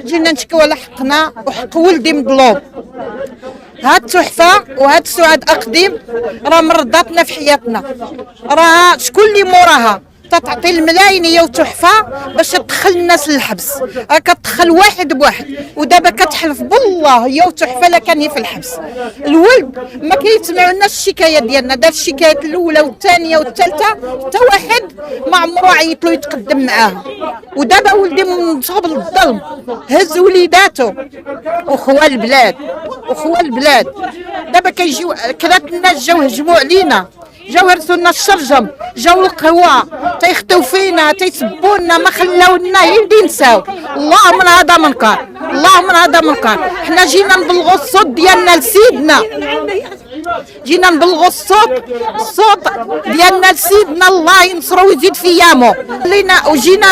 جينا نشكيو على حقنا وحق ولدي مظلوم. هاد تحفه وهاد سعاد اقدم راه مرضاتنا في حياتنا، راه شكون اللي موراها تعطي الملايين هي وتحفه باش تدخل الناس للحبس، كتدخل واحد بواحد، ودابا كتحلف بالله هي وتحفه لا كان هي في الحبس. الولد ما كيسمعولناش الشكايه ديالنا، دار الشكايات الاولى والثانيه والثالثه حتى واحد ما عمرو عيط له يتقدم معاها. ودابا ولدي مصاب للظلم، هز وليداتو وخوال البلاد دابا كيجيو كرات الناس جاو هجموا علينا، جاو هرسوا لنا الشرجم، جاو القهوه تيخطيو فينا تيسبونا ما خلاونا يدي نساو. الله من هذا منكر، الله من هذا منكر. حنا جينا نبلغوا الصوت ديالنا لسيدنا، جينا نبلغوا الصوت ديالنا لسيدنا الله ينصرو ويزيد في ايامه لينا، وجينا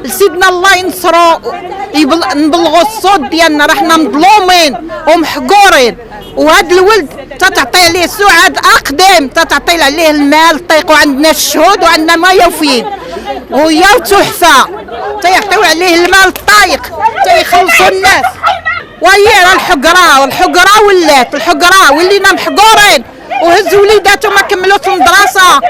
لسيدنا الله ينصرو نبلغوا الصوت ديالنا، راه حنا مظلومين ومحقورين. وهذا الولد تعطي عليه سعاد اقدم، تعطي عليه المال طيق، وعندنا الشهود وعندنا ما يوفين، ويا تحفه تيعطيو عليه المال طايق تيخلصوا الناس. وهي الحقره ولات الحقره ولينا محقورين، وهز وليداتو ما كملوش المدرسه.